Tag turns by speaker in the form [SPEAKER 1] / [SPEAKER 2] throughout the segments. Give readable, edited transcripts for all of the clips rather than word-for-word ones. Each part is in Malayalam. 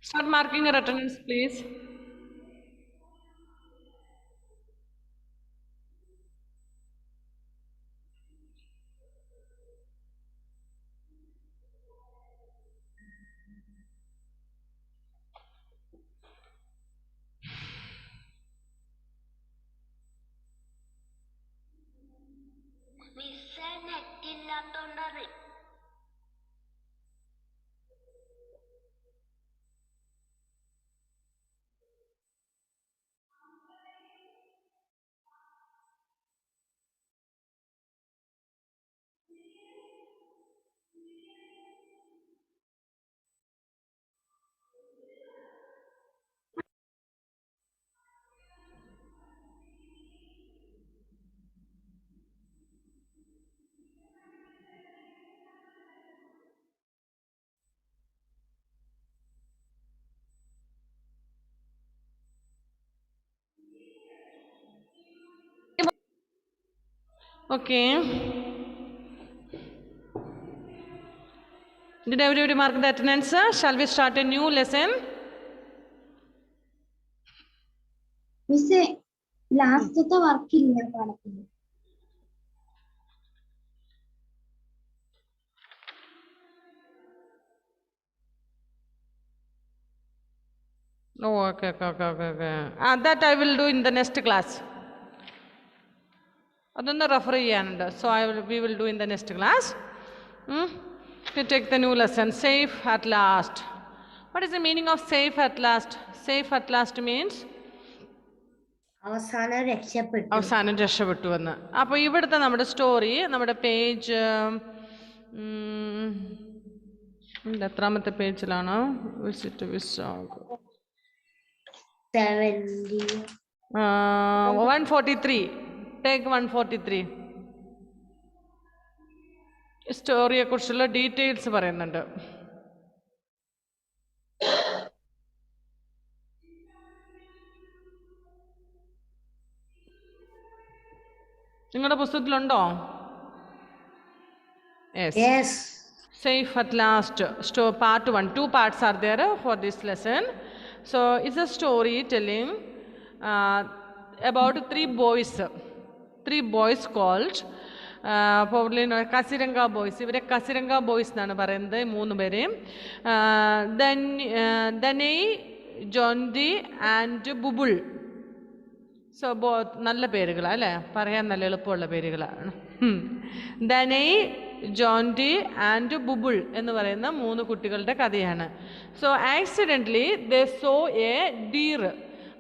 [SPEAKER 1] Start marking your attendance, please. Okay. Did everybody mark the attendance? Shall we start a new lesson?
[SPEAKER 2] Miss, last work ഇല്ല പാടത്തിന്.
[SPEAKER 1] Oh, okay. That I will do in the next class. അതൊന്ന് റെഫർ ചെയ്യാനുണ്ട്. So we will do in the next class. We take the new lesson. Safe at last. What is the meaning of safe at last? Safe at last means
[SPEAKER 2] അവസാനം
[SPEAKER 1] രക്ഷപ്പെട്ടു എന്ന്. അപ്പോൾ ഇവിടുത്തെ നമ്മുടെ സ്റ്റോറി നമ്മുടെ പേജ് എത്രാമത്തെ പേജിലാണ്? 143. Take 143. സ്റ്റോറിയെ കുറിച്ചുള്ള ഡീറ്റെയിൽസ് പറയുന്നുണ്ട്. നിങ്ങളുടെ പുസ്തകത്തിലുണ്ടോ?
[SPEAKER 2] Yes.
[SPEAKER 1] Safe at last. Part 1. 2 parts are there for this lesson. So it's a story telling about 3 boys. 3 boys called probably കസിരംഗ boys. ഇവരെ കസിരംഗ ബോയ്സ് എന്നാണ് പറയുന്നത്, 3 പേരെയും. ദനൈ, ജോണ്ടി ആൻഡ് ബുബുൾ. സോ നല്ല പേരുകളാണ് അല്ലേ, പറയാൻ നല്ല എളുപ്പമുള്ള പേരുകളാണ്. ദനൈ, ജോണ്ടി ആൻഡ് ബുബുൾ എന്ന് പറയുന്ന 3 കുട്ടികളുടെ കഥയാണ്. So accidentally they so A deer.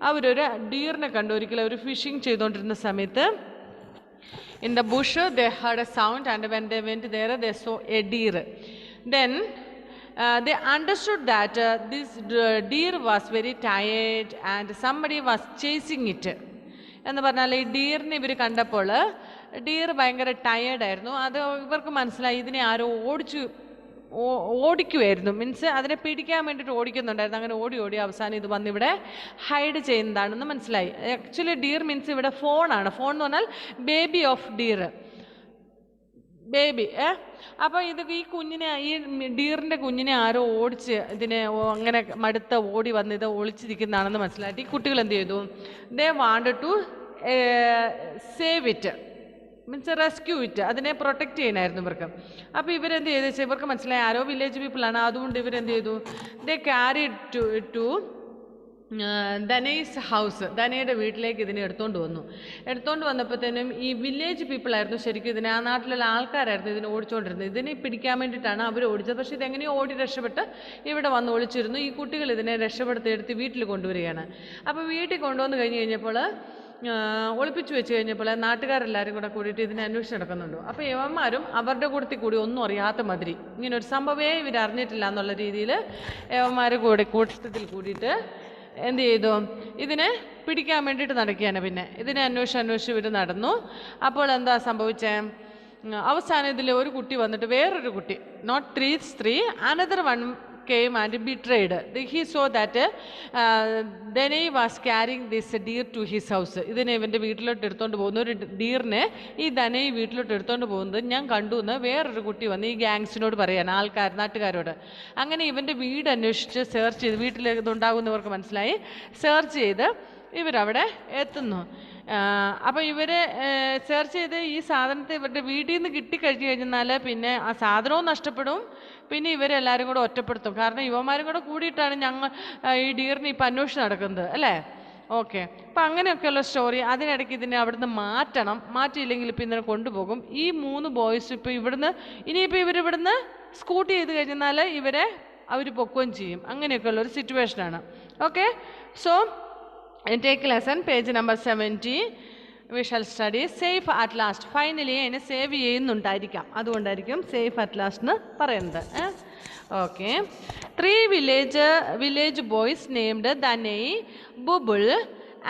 [SPEAKER 1] അവരൊരു ഡീറിനെ കണ്ടു. ഒരിക്കലും അവർ ഫിഷിങ് ചെയ്തുകൊണ്ടിരുന്ന സമയത്ത് in the bush they heard a sound, and when they went there they saw a deer. Then they understood that this deer was very tired and somebody was chasing it. എന്ന് പറഞ്ഞാൽ ഈ ഡീറിനെ ഇവർ കണ്ടപ്പോൾ ഡീർ ഭയങ്കര ടയേർഡായിരുന്നു. അത് ഇവർക്ക് മനസ്സിലായി ഇതിനെ ആരോ ഓടിക്കുമായിരുന്നു. മീൻസ് അതിനെ പിടിക്കാൻ വേണ്ടിയിട്ട് ഓടിക്കുന്നുണ്ടായിരുന്നു. അങ്ങനെ ഓടി അവസാനം ഇത് വന്നിവിടെ ഹൈഡ് ചെയ്യുന്നതാണെന്ന് മനസ്സിലായി. ആക്ച്വലി ഡീർ മീൻസ് ഇവിടെ ഫോണാണ്. ഫോൺ എന്ന് പറഞ്ഞാൽ ബേബി ഓഫ് ഡീർ, ബേബി. അപ്പോൾ ഇത് ഈ കുഞ്ഞിനെ, ഈ ഡീറിൻ്റെ കുഞ്ഞിനെ ആരോ ഓടിച്ച് ഇതിനെ അങ്ങനെ മടുത്ത ഓടി വന്ന് ഇത് ഒളിച്ചിരിക്കുന്നതാണെന്ന് മനസ്സിലായിട്ട് ഈ കുട്ടികൾ എന്ത് ചെയ്തു? They wanted to save it, means rescue it. അതിനെ പ്രൊട്ടക്റ്റ് ചെയ്യണമായിരുന്നു ഇവർക്ക്. അപ്പോൾ ഇവരെന്ത് ചെയ്തു വെച്ചാൽ ഇവർക്ക് മനസ്സിലായി ആരോ വില്ലേജ് പീപ്പിളാണ്. അതുകൊണ്ട് ഇവരെന്ത് ചെയ്തു? They carry to Dhana's house. ധനയുടെ വീട്ടിലേക്ക് ഇതിനെ എടുത്തുകൊണ്ട് വന്നപ്പോഴത്തേനും ഈ വില്ലേജ് പീപ്പിളായിരുന്നു ശരിക്കും ഇതിനെ, ആ നാട്ടിലുള്ള ആൾക്കാരായിരുന്നു ഇതിനെ ഓടിച്ചുകൊണ്ടിരുന്നത്. ഇതിനെ പിടിക്കാൻ വേണ്ടിയിട്ടാണ് അവർ ഓടിച്ചത്. പക്ഷേ ഇതെങ്ങനെയോ ഓടി രക്ഷപ്പെട്ട് ഇവിടെ വന്ന് ഒളിച്ചിരുന്നു. ഈ കുട്ടികൾ ഇതിനെ രക്ഷപ്പെടുത്തിയെടുത്ത് വീട്ടിൽ കൊണ്ടുവരികയാണ്. അപ്പോൾ വീട്ടിൽ കൊണ്ടുവന്ന് കഴിഞ്ഞപ്പോൾ ഒളിപ്പിച്ചു വെച്ച് കഴിഞ്ഞപ്പോൾ നാട്ടുകാരെല്ലാവരും കൂടെ കൂടിയിട്ട് ഇതിനെ അന്വേഷിച്ച് നടക്കുന്നുണ്ടോ. അപ്പോൾ യവന്മാരും അവരുടെ കൂട്ടത്തിൽ കൂടി ഒന്നും അറിയാത്ത മാതിരി, ഇങ്ങനെ ഒരു സംഭവമേ ഇവർ അറിഞ്ഞിട്ടില്ല എന്നുള്ള രീതിയിൽ യവന്മാർ കൂട്ടത്തിൽ കൂടിയിട്ട് എന്ത് ചെയ്തു? ഇതിനെ പിടിക്കാൻ വേണ്ടിയിട്ട് നടക്കുകയാണ്. പിന്നെ ഇതിനെ അന്വേഷിച്ച് ഇവർ നടന്നു. അപ്പോൾ എന്താ സംഭവിച്ചേ? അവസാനം ഇതിൽ ഒരു കുട്ടി വന്നിട്ട് വേറൊരു കുട്ടി, not 3 another one came and betrayed. He saw that Danai was carrying this deer to his house. ഇതിനെ ഇവൻ്റെ വീട്ടിലോട്ട് എടുത്തുകൊണ്ട് പോകുന്ന ഒരു ഡീറിനെ ഈ ധനൈ വീട്ടിലോട്ട് എടുത്തുകൊണ്ട് പോകുന്നത് ഞാൻ കണ്ടു എന്ന് വേറൊരു കുട്ടി വന്ന് ഈ ഗ്യാങ്സിനോട് പറയാൻ നാട്ടുകാരോട്. അങ്ങനെ ഇവൻ്റെ വീട് അന്വേഷിച്ച് സെർച്ച് ചെയ്ത് വീട്ടിൽ ഇതുണ്ടാകുന്നവർക്ക് മനസ്സിലായി. സെർച്ച് ചെയ്ത് ഇവരവിടെ എത്തുന്നു. അപ്പോൾ ഇവർ സെർച്ച് ചെയ്ത് ഈ സാധനത്തെ ഇവരുടെ വീട്ടിൽ നിന്ന് കിട്ടിക്കഴിഞ്ഞ് കഴിഞ്ഞാൽ പിന്നെ ആ സാധനവും നഷ്ടപ്പെടും, പിന്നെ ഇവരെല്ലാവരും കൂടെ ഒറ്റപ്പെടുത്തും. കാരണം ഇവന്മാരും കൂടെ കൂടിയിട്ടാണ് ഞങ്ങൾ ഈ ഡീറിന് ഇപ്പം അന്വേഷിച്ച് നടക്കുന്നത് അല്ലേ. ഓക്കെ, അപ്പം അങ്ങനെയൊക്കെയുള്ള സ്റ്റോറി. അതിനിടയ്ക്ക് ഇതിനെ അവിടുന്ന് മാറ്റിയില്ലെങ്കിൽ ഇപ്പം ഇതിനെ കൊണ്ടുപോകും. ഈ 3 ബോയ്സ് ഇപ്പോൾ ഇനിയിപ്പോൾ ഇവരിവിടുന്ന് സ്കൂട്ടി ചെയ്ത് കഴിഞ്ഞാൽ അവർ പൊക്കുകയും ചെയ്യും. അങ്ങനെയൊക്കെയുള്ളൊരു സിറ്റുവേഷനാണ്. Okay, so take lesson page number 70. We shall study safe at last. Finally അതിനെ സേവ് ചെയ്യുന്നുണ്ടായിരിക്കാം, അതുകൊണ്ടായിരിക്കും സേഫ് അറ്റ് ലാസ്റ്റ് എന്ന് പറയുന്നത്. Okay, 3 village boys named Danai, Bubul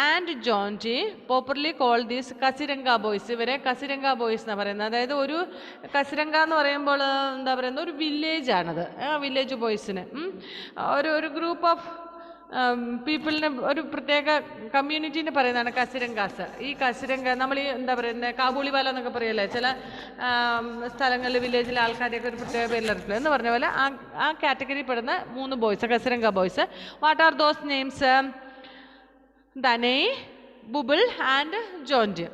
[SPEAKER 1] and Jonji, popularly called these Kasiranga boys. ഇവരെ കസിരംഗ ബോയ്സ് എന്നാണ് പറയുന്നത്. അതായത് ഒരു കസിരംഗ എന്ന് പറയുമ്പോൾ എന്താ പറയുന്നത്, ഒരു വില്ലേജ് ആണത്. വില്ലേജ് ബോയ്സിന് ഒരു ഗ്രൂപ്പ് ഓഫ് പീപ്പിളിന്, ഒരു പ്രത്യേക കമ്മ്യൂണിറ്റീനെ പറയുന്നതാണ് കസിരംഗാസ്. ഈ കസിരംഗ നമ്മൾ ഈ എന്താ പറയുന്നത്, കാബൂളിവാല എന്നൊക്കെ പറയല്ലേ ചില സ്ഥലങ്ങളിൽ വില്ലേജിലെ ആൾക്കാരെയൊക്കെ ഒരു പ്രത്യേക പേരിലിറക്കില്ല എന്ന് പറഞ്ഞ പോലെ ആ കാറ്റഗറി പെടുന്ന 3 boys, Kaziranga boys. What are those names? Danai, Bubul and Jonji.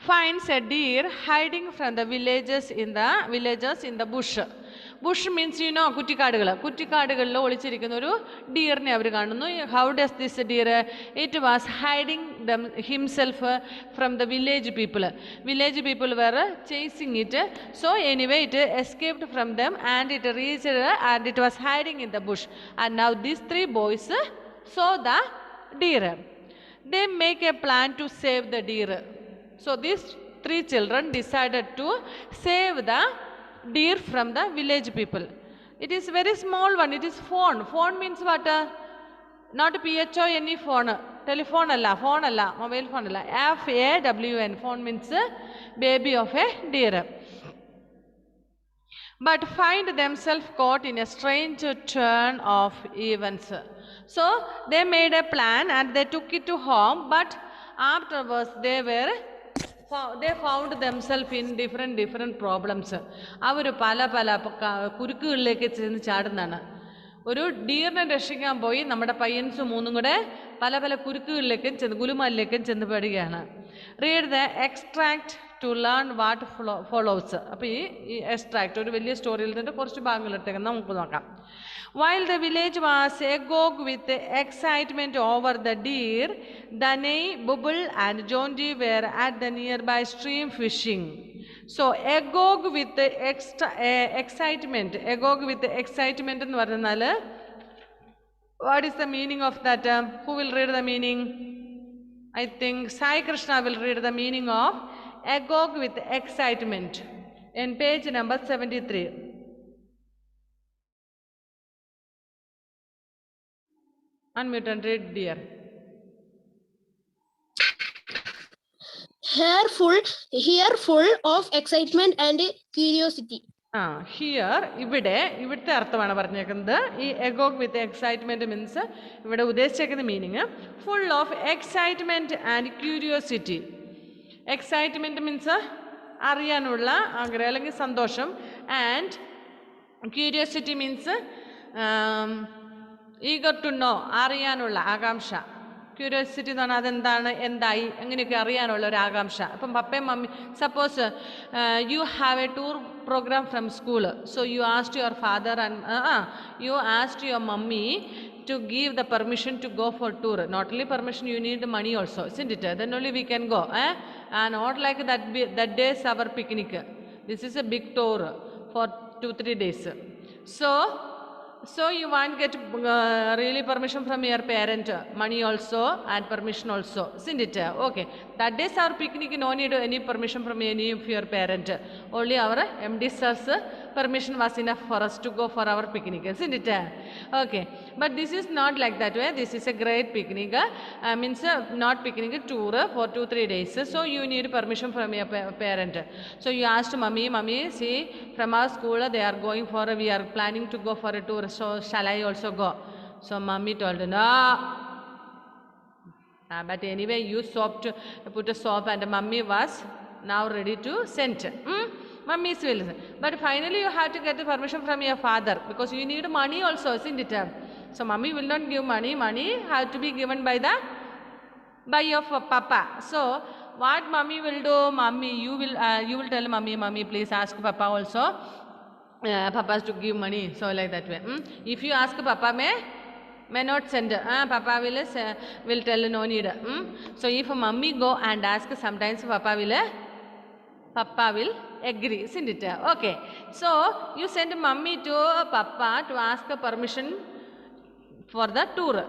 [SPEAKER 1] Finds a deer hiding from the villagers in the bush. Bush means കുറ്റിക്കാടുകളിൽ ഒളിച്ചിരിക്കുന്ന ഒരു ഡിയറിനെ അവർ കാണുന്നു. How does this deer? It was hiding himself from the village people were chasing it. So anyway it escaped from them and it reached and it was hiding in the bush. And now these 3 boys saw the deer. They make a plan to save the deer. So these 3 children decided to save the deer from the village people. It is very small one. It is phone. Phone means what? Not PHONE phone. Telephone alla, phone alla, mobile phone alla. FAWN. Phone means baby of a deer. But find themselves caught in a strange turn of events. So they made a plan and they took it to home, but afterwards they found themselves in different problems. അവർ പല കുരുക്കുകളിലേക്ക് ചെന്ന് ചാടുന്നതാണ്. ഒരു ഡീറിനെ രക്ഷിക്കാൻ പോയി നമ്മുടെ പയ്യൻസ് 3 കൂടെ പല കുരുക്കുകളിലേക്കും ഗുലുമാലിലേക്കും ചെന്ന് പെടുകയാണ്. Read the extract to learn what follows. അപ്പോൾ ഈ എക്സ്ട്രാക്ട് ഒരു വലിയ സ്റ്റോറിയിൽ നിന്ന് കുറച്ച് ഭാഗങ്ങളിട്ടേക്ക് നമുക്ക് നോക്കാം. While the village was agog with excitement over the deer, Danai, Bubul and Jonji were at the nearby stream fishing. So agog with excitement. Agog with excitement എന്ന് പറഞ്ഞാൽ what is the meaning of that? Who will read the meaning? I think Sai Krishna will read the meaning of agog with excitement in page number 73. Unmute and read, dear.
[SPEAKER 3] Here full of excitement and curiosity.
[SPEAKER 1] ഇവിടുത്തെ അർത്ഥമാണ് പറഞ്ഞേക്കുന്നത്. ഈ എഗോഗ് വിത്ത് എക്സൈറ്റ്മെന്റ് മീൻസ് ഇവിടെ ഉദ്ദേശിച്ചേക്കുന്ന meaning full of excitement and curiosity. Excitement means അറിയാനുള്ള ആഗ്രഹം അല്ലെങ്കിൽ സന്തോഷം, and curiosity means eager to know, അറിയാനുള്ള ആകാംക്ഷ. ക്യൂരിയോസിറ്റി എന്ന് പറഞ്ഞാൽ അതെന്താണ്, എന്തായി, അങ്ങനെയൊക്കെ അറിയാനുള്ള ഒരു ആകാംക്ഷ. അപ്പം പപ്പയും mummy, suppose you have A tour program from school, so you asked your father and you asked your mummy to give the permission to go for tour. Not only permission, you need money also, isn't it? Then only we can go, and not like that days our picnic. This is a big tour for 2-3 days. So you want get really permission from your parent, money also and permission also, isn't it? Okay, that days our picnic, no need any permission from any of your parent. Only our MD sirs permission was enough for us to go for our picnic, isn't it? Okay, but this is not like that way. This is a great picnic, means not picnic, tour for 2-3 days. So you need permission from your parent. So you asked mommy, see, from our school they are going for we are planning to go for a tour, so shall I also go? So mommy told no. But anyway, you put a soap, and mummy was now ready to send. Mummy's will. But finally you have to get the permission from your father, because you need money also, isn't it? So mummy will not give money. Money has to be given by your papa. So what mummy will do? Mummy, you will tell mummy, please ask papa also. Papa has to give money. So like that way. If you ask papa, may not send. Papa will tell no need. So if mummy go and ask, sometimes papa will agree, isn't it? Okay. So you send mummy to papa to ask permission for the tour.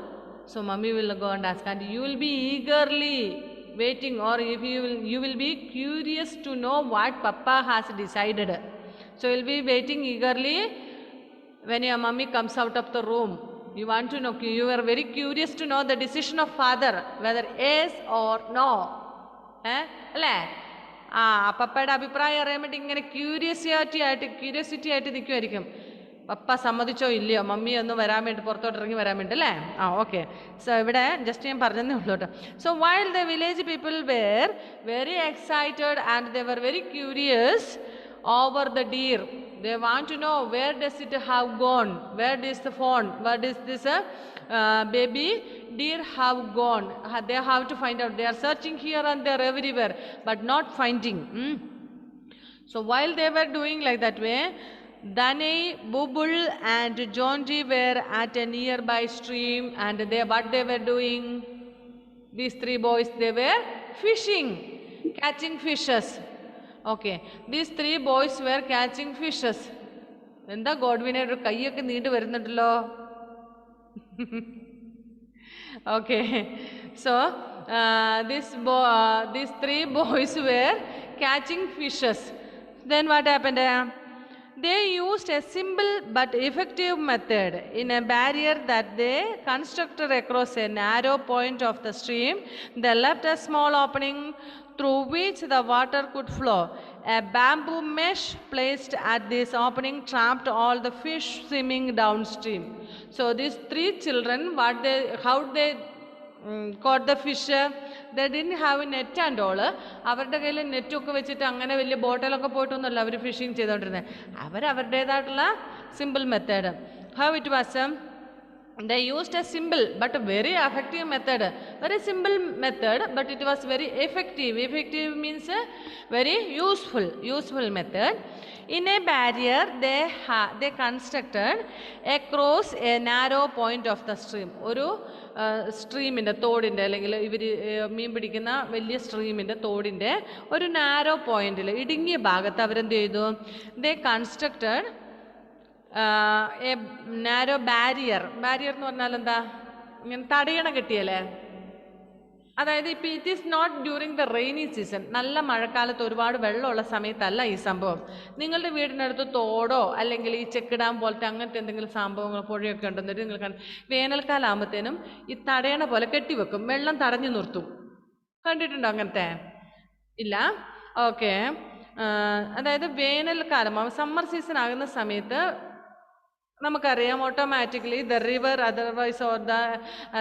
[SPEAKER 1] So mummy will go and ask, and you will be eagerly waiting, or if you will be curious to know what papa has decided. So you will be waiting eagerly when your mummy comes out of the room. You want to know, you are very curious to know the decision of father, whether yes or no. അല്ലേ? പപ്പയുടെ അഭിപ്രായം അറിയാൻ വേണ്ടി ഇങ്ങനെ ക്യൂരിയോസിറ്റി ആയിട്ട് നിൽക്കുമായിരിക്കും. പപ്പ സമ്മതിച്ചോ ഇല്ലയോ, മമ്മി ഒന്ന് വരാൻ വേണ്ടി, പുറത്തോട്ട് ഇറങ്ങി വരാൻ വേണ്ടി, അല്ലേ? ഓക്കെ. സോ ഇവിടെ ജസ്റ്റ് ഞാൻ പറഞ്ഞതേ ഉള്ളൂ കേട്ടോ. So while the village people were very excited and they were very curious over the deer. They want to know where does it have gone, where is the fawn, where does this baby deer have gone. They have to find out. They are searching here and there everywhere, but not finding. So while they were doing like that way, Danai, Bubul and Jonji were at a nearby stream, and what they were doing, these 3 boys, they were fishing, catching fishes. Okay, these 3 boys were catching fishes. എന്താ ഗോഡ്വിനെ ഒരു കൈയൊക്കെ നീണ്ടു വരുന്നുണ്ടല്ലോ. Okay, so these 3 boys were catching fishes. Then what happened? They used a simple but effective method in a barrier that they constructed across a narrow point of the stream. They left a small opening through which the water could flow. A bamboo mesh placed at this opening trapped all the fish swimming downstream. So these 3 children, how they caught the fish? They didn't have a net and all. അവരുടെ കയ്യിൽ നെറ്റൊക്കെ വെച്ചിട്ട് അങ്ങനെ വലിയ ബോട്ടിലൊക്കെ പോയിട്ടൊന്നുമല്ല അവർ ഫിഷിങ് ചെയ്തുകൊണ്ടിരുന്നത്. അവരുടേതായിട്ടുള്ള simple method. How it was? They used a simple but very effective method. Very simple method, but it was very effective. Effective means very useful method. In a barrier they constructed across a narrow point of the stream. ഒരു സ്ട്രീമിൻ്റെ തോടിൻ്റെ, അല്ലെങ്കിൽ ഇവർ മീൻ പിടിക്കുന്ന വലിയ സ്ട്രീമിൻ്റെ തോടിൻ്റെ ഒരു നാരോ പോയിന്റിൽ, ഇടുങ്ങിയ ഭാഗത്ത് അവരെന്ത് ചെയ്തു? They constructed a narrow barrier എന്ന് പറഞ്ഞാൽ എന്താ? ഇങ്ങനെ തടയണ കെട്ടിയല്ലേ? അതായത് ഇപ്പം it is not during the rainy season. നല്ല മഴക്കാലത്ത് ഒരുപാട് വെള്ളമുള്ള സമയത്തല്ല ഈ സംഭവം. നിങ്ങളുടെ വീടിനടുത്ത് തോടോ അല്ലെങ്കിൽ ഈ ചെക്ക് ഡാം പോലത്തെ അങ്ങനത്തെ എന്തെങ്കിലും സംഭവങ്ങൾ, പുഴയൊക്കെ ഉണ്ടെന്നിട്ട് നിങ്ങൾ വേനൽക്കാലം ആകുമ്പോഴത്തേനും ഈ തടയണ പോലെ കെട്ടിവെക്കും, വെള്ളം തടഞ്ഞു നിർത്തും. കണ്ടിട്ടുണ്ടോ അങ്ങനത്തെ? ഇല്ല? ഓക്കെ. അതായത് വേനൽക്കാലം സമ്മർ സീസൺ ആകുന്ന സമയത്ത് നമുക്കറിയാം automatically the river otherwise or the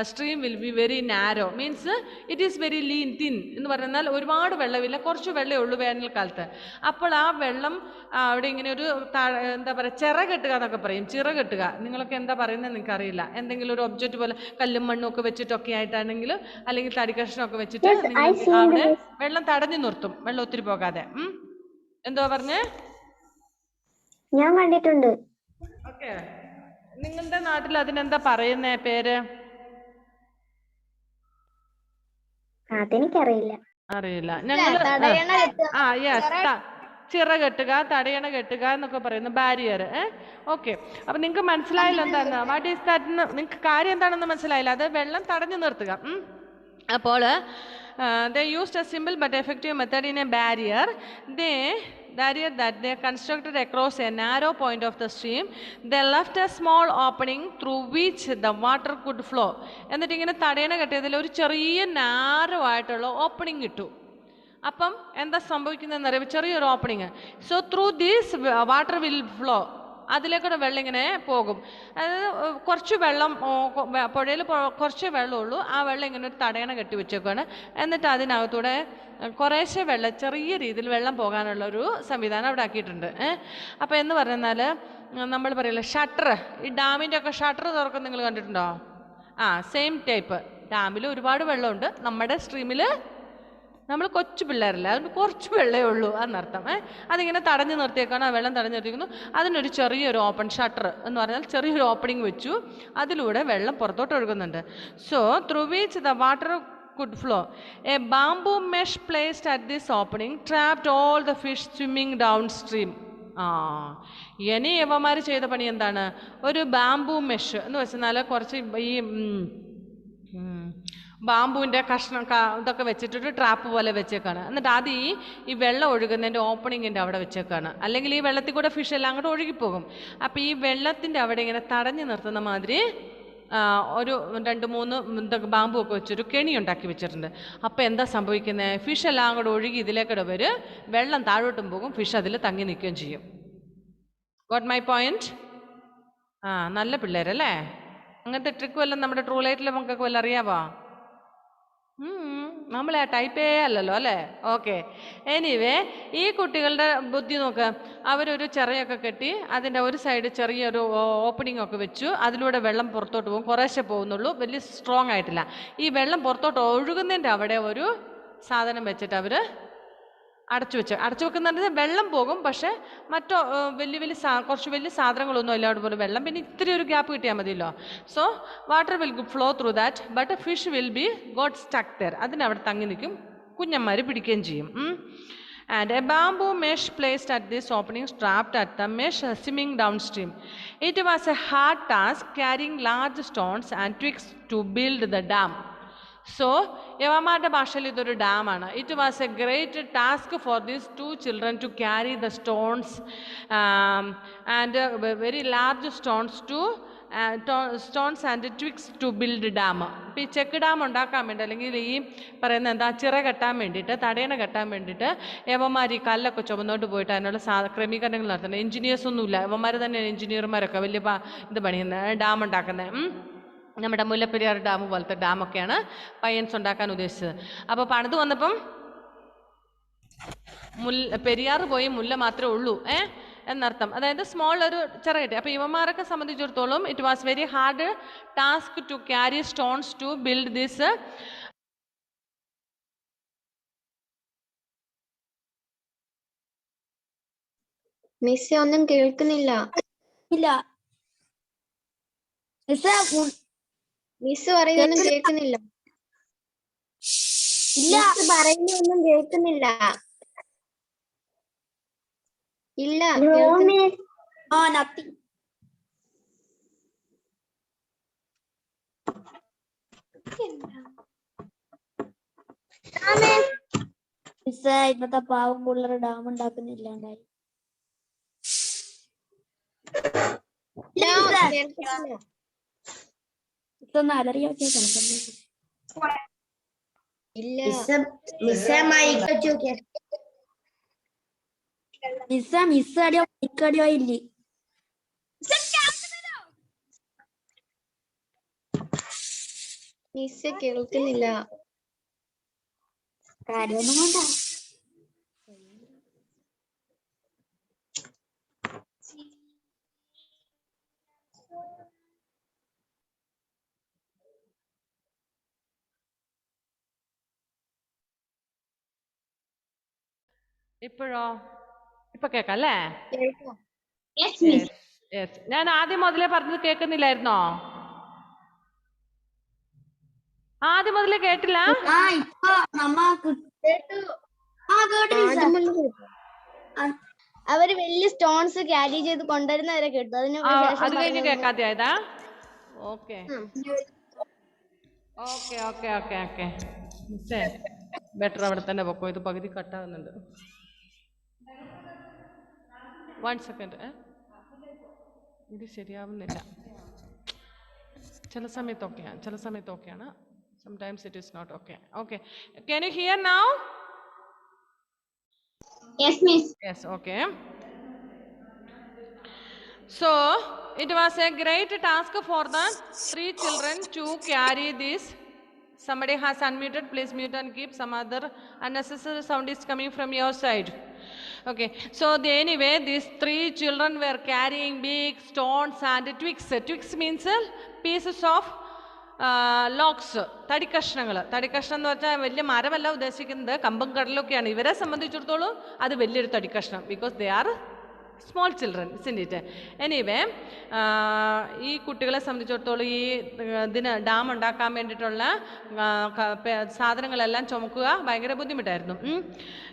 [SPEAKER 1] stream will be very narrow. Means it is very lean thin എന്ന് പറഞ്ഞാൽ ഒരുപാട് വെള്ളമില്ല, കുറച്ച് വെള്ളമേ ഉള്ളൂ വേനൽക്കാലത്ത്. അപ്പോൾ ആ വെള്ളം അവിടെ ഇങ്ങനെ ഒരു എന്താ പറയുക, ചിറകെട്ടുക എന്നൊക്കെ പറയും. ചിറകെട്ടുക, നിങ്ങളൊക്കെ എന്താ പറയുന്നത് നിങ്ങൾക്കറിയില്ല. എന്തെങ്കിലും ഒരു ഒബ്ജക്റ്റ് പോലെ കല്ലും മണ്ണും ഒക്കെ വെച്ചിട്ടൊക്കെ ആയിട്ടാണെങ്കിൽ, അല്ലെങ്കിൽ തടിക്കഷ്ണമൊക്കെ വെച്ചിട്ട് അവിടെ വെള്ളം തടഞ്ഞു നിർത്തും, വെള്ളം ഒത്തിരി പോകാതെ. എന്തോ പറഞ്ഞേ?
[SPEAKER 2] ഞാൻ കണ്ടിട്ടുണ്ട്.
[SPEAKER 1] ഓക്കെ. നിങ്ങളുടെ നാട്ടിൽ അതിനെന്താ പറയുന്നേ പേര്?
[SPEAKER 2] അതെനിക്കറിയില്ല.
[SPEAKER 1] അറിയില്ല. ഞങ്ങൾ ചിറകെട്ടുക, തടയണ കെട്ടുക എന്നൊക്കെ പറയുന്നു, ബാരിയർ. ഓക്കെ. അപ്പൊ നിങ്ങൾക്ക് മനസ്സിലായില്ല എന്താന്ന്? What is that? നിങ്ങൾക്ക് കാര്യം എന്താണെന്ന് മനസ്സിലായില്ല? അത് വെള്ളം തടഞ്ഞു നിർത്തുക. അപ്പോൾ they used a simple but effective method in a barrier. They barrier that they constructed across a narrow point of the stream. They left a small opening through which the water could flow. എന്നിട്ട് ഇങ്ങനെ തടയണ കെട്ടിയതിൽ ഒരു ചെറിയ നാരോ ആയിട്ടുള്ള ഓപ്പണിംഗ് ഇട്ടു. അപ്പം എന്താ സംഭവിക്കുന്നതെന്ന് അറിയാം, ചെറിയൊരു opening. So through these water will flow, അതിലേക്കൂടെ വെള്ളം ഇങ്ങനെ പോകും. അതായത് കുറച്ച് വെള്ളം പുഴയിൽ കുറച്ച് വെള്ളമുള്ളൂ, ആ വെള്ളം ഇങ്ങനെ ഒരു തടയണ കെട്ടി വെച്ചേക്കാണ്. എന്നിട്ട് അതിനകത്തൂടെ കുറേശ്ശെ വെള്ളം, ചെറിയ രീതിയിൽ വെള്ളം പോകാനുള്ളൊരു സംവിധാനം അവിടെ ആക്കിയിട്ടുണ്ട്. അപ്പോൾ എന്ന് പറഞ്ഞാൽ നമ്മൾ പറയില്ല ഷട്ടർ, ഈ ഡാമിൻ്റെ ഒക്കെ ഷട്ടർ തുറക്കും, നിങ്ങൾ കണ്ടിട്ടുണ്ടോ? Same type. ഡാമിൽ ഒരുപാട് വെള്ളമുണ്ട്, നമ്മുടെ സ്ട്രീമിൽ നമ്മൾ കൊച്ചു പിള്ളേരല്ല, അതുകൊണ്ട് കുറച്ച് വെള്ളമേ ഉള്ളൂ എന്നർത്ഥം. അതിങ്ങനെ തടഞ്ഞു നിർത്തിയേക്കാണ്, ആ വെള്ളം തടഞ്ഞു നിർത്തിക്കുന്നു. അതിനൊരു ചെറിയൊരു ഓപ്പൺ ഷട്ടർ എന്ന് പറഞ്ഞാൽ ചെറിയൊരു ഓപ്പണിംഗ് വെച്ചു, അതിലൂടെ വെള്ളം പുറത്തോട്ട് ഒഴുകുന്നുണ്ട്. So through which the water could flow. A bamboo mesh placed at this opening trapped all the fish swimming downstream. ഇനി യവന്മാർ ചെയ്ത പണി എന്താണ്? ഒരു ബാംബൂ മെഷ് എന്ന് വെച്ചാൽ കുറച്ച് ഈ ബാമ്പുവിൻ്റെ കഷ്ണം ഇതൊക്കെ വെച്ചിട്ടൊരു ട്രാപ്പ് പോലെ വെച്ചേക്കാണ്. എന്നിട്ട് അത് ഈ വെള്ളം ഒഴുകുന്നതിൻ്റെ ഓപ്പണിങ്ങിൻ്റെ അവിടെ വെച്ചേക്കാണ്. അല്ലെങ്കിൽ ഈ വെള്ളത്തിൽ കൂടെ ഫിഷ് എല്ലാം അങ്ങോട്ട് ഒഴുകിപ്പോകും. അപ്പോൾ ഈ വെള്ളത്തിൻ്റെ അവിടെ ഇങ്ങനെ തടഞ്ഞു നിർത്തുന്ന മാതിരി ഒരു 2-3 ബാമ്പു ഒക്കെ വെച്ചൊരു കെണി ഉണ്ടാക്കി വെച്ചിട്ടുണ്ട്. അപ്പോൾ എന്താ സംഭവിക്കുന്നത്? ഫിഷ് എല്ലാം അങ്ങോട്ട് ഒഴുകി ഇതിലേക്കൂടെ വരും, വെള്ളം താഴോട്ടും പോകും, ഫിഷ് അതിൽ തങ്ങി നിൽക്കുകയും ചെയ്യും. Got my point? നല്ല പിള്ളേരല്ലേ? അങ്ങനത്തെ ട്രിക്ക് വല്ലതും നമ്മുടെ ട്രൂ ലൈറ്റിൽ നമുക്കൊക്കെ വല്ല അറിയാവോ? നമ്മൾ ആ ടൈപ്പേ അല്ലല്ലോ അല്ലേ? ഓക്കെ. എനിവേ, ഈ കുട്ടികളുടെ ബുദ്ധി നോക്ക്. അവരൊരു ചിറയൊക്കെ കെട്ടി അതിൻ്റെ ഒരു സൈഡ് ചെറിയൊരു ഓപ്പണിംഗ് ഒക്കെ വെച്ചു, അതിലൂടെ വെള്ളം പുറത്തോട്ട് പോകും. കുറേശ്ശെ പോകുന്നുള്ളൂ, വലിയ സ്ട്രോങ് ആയിട്ടില്ല. ഈ വെള്ളം പുറത്തോട്ട് ഒഴുകുന്നതിൻ്റെ അവിടെ ഒരു സാധനം വെച്ചിട്ട് അവർ അടച്ചു വെക്കുന്നുണ്ട്. വെള്ളം പോകും, പക്ഷേ മറ്റോ കുറച്ച് വലിയ സാധനങ്ങളൊന്നും ഇല്ല അവിടെ പോലും വെള്ളം. പിന്നെ ഇത്തിരി ഒരു ഗ്യാപ്പ് കിട്ടിയാൽ മതിയല്ലോ. So water will flow through that, but fish will be got stuck there. അതിനവിടെ തങ്ങി നിൽക്കും, കുഞ്ഞന്മാർ പിടിക്കുകയും ചെയ്യും. And a bamboo mesh placed at this opening strapped at the mesh swimming downstream. It was a hard task carrying large stones and twigs to build the dam. So യവന്മാരുടെ ഭാഷയിൽ ഇതൊരു ഡാമാണ്. It was a great task for these 2 children to carry the stones and very large stones and twigs to build dam. ഇപ്പോൾ ഈ ചെക്ക് ഡാം ഉണ്ടാക്കാൻ വേണ്ടി, അല്ലെങ്കിൽ ഈ പറയുന്ന എന്താ ചിറ കെട്ടാൻ വേണ്ടിയിട്ട്, തടയണ കെട്ടാൻ വേണ്ടിയിട്ട് യവന്മാർ ഈ കല്ലൊക്കെ ചുമന്നോട്ട് പോയിട്ട് അതിനുള്ള ക്രമീകരണങ്ങൾ നടത്തുന്നത്. എഞ്ചിനീയേഴ്സ് ഒന്നുമില്ല, യവന്മാർ തന്നെ എഞ്ചിനീയർമാരൊക്കെ വലിയ ഇത് പണിയുന്നത്, ഡാം ഉണ്ടാക്കുന്നത്. നമ്മുടെ മുല്ലപ്പെരിയാർ ഡാം പോലത്തെ ഡാമൊക്കെയാണ് പയ്യൻസ് ഉണ്ടാക്കാൻ ഉദ്ദേശിച്ചത്. അപ്പോൾ പണിത് വന്നപ്പം പെരിയാർ പോയി, മുല്ല മാത്രമേ ഉള്ളൂ എന്നർത്ഥം. അതായത് സ്മോൾ ഒരു ചെറുകെട്ടി. അപ്പോൾ ഇവന്മാരൊക്കെ സംബന്ധിച്ചിടത്തോളം it was very hard task to carry stones to build this.
[SPEAKER 2] Miss ഒന്നും കേൾക്കുന്നില്ല. മിസ് പറയുന്നൊന്നും കേൾക്കുന്നില്ല. മിസ് പറയുന്നൊന്നും കേൾക്കുന്നില്ല. ഇല്ല,
[SPEAKER 4] ഇന്നത്തെ പാവം പിള്ളേർ ഡാം ഉണ്ടാക്കുന്നില്ലാണ്ടായി.
[SPEAKER 2] മിസ് കേൾക്കുന്നില്ല.
[SPEAKER 4] കാര്യമൊന്നും വേണ്ട.
[SPEAKER 1] ഇപ്പോഴോ? ഇപ്പൊ കേക്കാം അല്ലേ? ഞാൻ ആദ്യം മുതലേ പറഞ്ഞത് കേൾക്കുന്നില്ലായിരുന്നോ? ആദ്യം മുതലേ കേട്ടില്ല?
[SPEAKER 4] അവര് വലിയ സ്റ്റോൺസ് ക്യാരി ചെയ്ത് കൊണ്ടുവരുന്നവരെ കേട്ടു.
[SPEAKER 1] അത് കഴിഞ്ഞ് കേൾക്കാതെ ആയതാ? Okay okay okay okay okay. Better അവിടെ തന്നെ പൊക്കോ, ഇത് പകുതി കട്ടാകുന്നുണ്ട്. 1 second. ഇത് ശരിയാവുന്നില്ല. ചില സമയത്ത് ഓക്കെയാണ്, ചില സമയത്ത് ഓക്കെയാണ്. Sometimes it is not okay. Okay. Can you hear now?
[SPEAKER 4] Yes, miss.
[SPEAKER 1] Yes, okay. So, it was a great task for the 3 children to carry this. Somebody has unmuted. Please mute and keep. Some other unnecessary sound is coming from your side. Okay. So, anyway, these 3 children were carrying big stones and twigs. Twigs means pieces of logs, തടിക്കഷ്ണങ്ങൾ. തടിക്കഷ്ണം എന്ന് വെച്ചാൽ വലിയ മരമല്ല ഉദ്ദേശിക്കുന്നത്, കമ്പും കടലൊക്കെയാണ്. ഇവരെ സംബന്ധിച്ചിടത്തോളം അത് വലിയൊരു തടിക്കഷ്ണം. Because they are small children, isn't it? Anyway, ഈ കുട്ടികളെ സംബന്ധിച്ചിടത്തോളം ഈ ഇതിന് ഡാം ഉണ്ടാക്കാൻ വേണ്ടിയിട്ടുള്ള സാധനങ്ങളെല്ലാം ചുമക്കുക ഭയങ്കര ബുദ്ധിമുട്ടായിരുന്നു.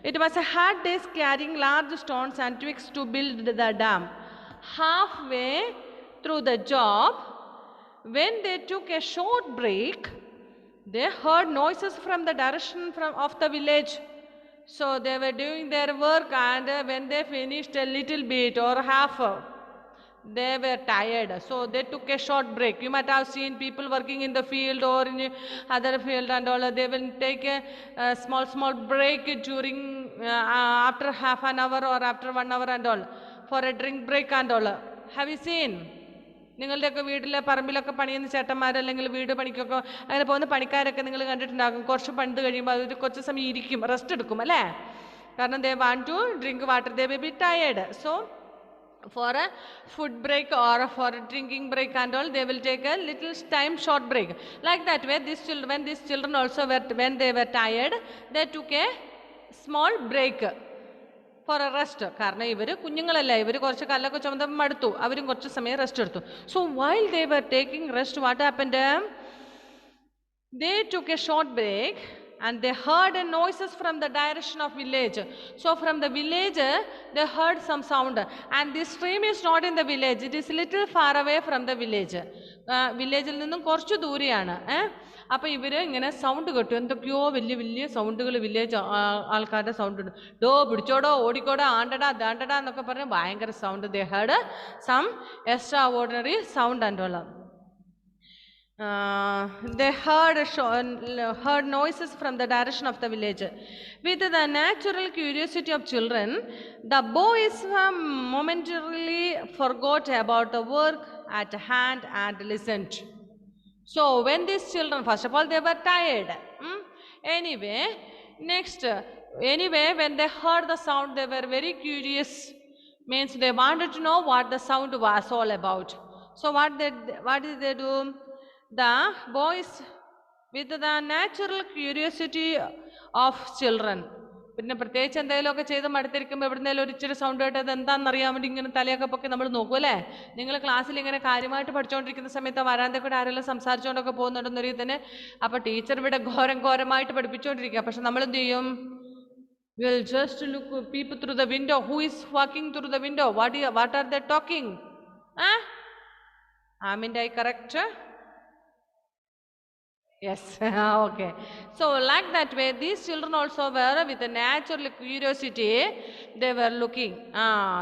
[SPEAKER 1] It was a hard days carrying large stones and twigs to build the dam. Half way through the job, when they took a short break, they heard noises from the direction of the village. So they were doing their work, and when they finished a little bit or half, they were tired. So they took a short break. You might have seen people working in the field or in other field and all. They will take a small break during after half an hour or after 1 hour and all, for a drink break and all. Have you seen? നിങ്ങളുടെയൊക്കെ വീട്ടിലെ പറമ്പിലൊക്കെ പണിയുന്ന ചേട്ടന്മാർ, അല്ലെങ്കിൽ വീട് പണിക്കൊക്കെ അങ്ങനെ പോകുന്ന പണിക്കാരൊക്കെ നിങ്ങൾ കണ്ടിട്ടുണ്ടാകും. കുറച്ച് പണിത് കഴിയുമ്പോൾ അവർ കുറച്ച് സമയം ഇരിക്കും, റെസ്റ്റ് എടുക്കും അല്ലേ? കാരണം they want to drink water, they may be tired. So for a food break or for a drinking break and all, they will take a little time short break. Like that way, when these children also were, when they were tired, they took a small break for a rest. കാരണം ഇവർ കുഞ്ഞുങ്ങളല്ല, ഇവർ കുറച്ച് കല്ലൊക്കെ ചുമന്ന് മടുത്തു, അവരും കുറച്ച് സമയം റെസ്റ്റ് എടുത്തു. So while they were taking rest, what happened? They took a short break and they heard noises from the direction of village. So from the village they heard some sound, and this stream is not in the village, it is little far away from the village. വില്ലേജിൽ നിന്നും കുറച്ച് ദൂരെയാണ്. അപ്പോൾ ഇവർ ഇങ്ങനെ സൗണ്ട് കേട്ടു, എന്തൊക്കെയോ വലിയ വലിയ സൗണ്ടുകൾ, വില്ലേജ് ആൾക്കാരുടെ സൗണ്ട് ഉണ്ട്. ഡോ പിടിച്ചോടോ, ഓടിക്കോടോ, ആണ്ടടാ ദാണ്ടടാ എന്നൊക്കെ പറഞ്ഞ് ഭയങ്കര sound. They heard some extraordinary sound and all. They heard noises from the direction of the village. With the natural curiosity of children, the boys momentarily forgot about the work at hand and listened. So when these children, first of all, they were tired. Anyway, when they heard the sound, they were very curious. Means they wanted to know what the sound was all about. So what did they do? The boys, with the natural curiosity of children, പിന്നെ പ്രത്യേകിച്ച് എന്തെങ്കിലുമൊക്കെ ചെയ്ത് മടുത്തിരിക്കുമ്പോൾ എവിടുന്നേലും ഒരു ഇച്ചിരി സൗണ്ട് കേട്ട് അത് എന്താണെന്ന് അറിയാൻ വേണ്ടി ഇങ്ങനെ തലയൊക്കെ പൊക്കി നമ്മൾ നോക്കും അല്ലേ? നിങ്ങൾ ക്ലാസ്സിൽ ഇങ്ങനെ കാര്യമായിട്ട് പഠിച്ചുകൊണ്ടിരിക്കുന്ന സമയത്ത് വരാന്തെ കൂടെ ആരെങ്കിലും സംസാരിച്ചുകൊണ്ടൊക്കെ പോകുന്നുണ്ടെന്നൊരു ഇതിന്, അപ്പോൾ ടീച്ചർ ഇവിടെ ഘോരമായിട്ട് പഠിപ്പിച്ചുകൊണ്ടിരിക്കുക. പക്ഷെ നമ്മൾ എന്ത് ചെയ്യും? We'll just look, peep through the window. Who is walking through the window? What are they talking? Am I correct? Yes. Okay. So like that way, these children also were with a natural curiosity. They were looking.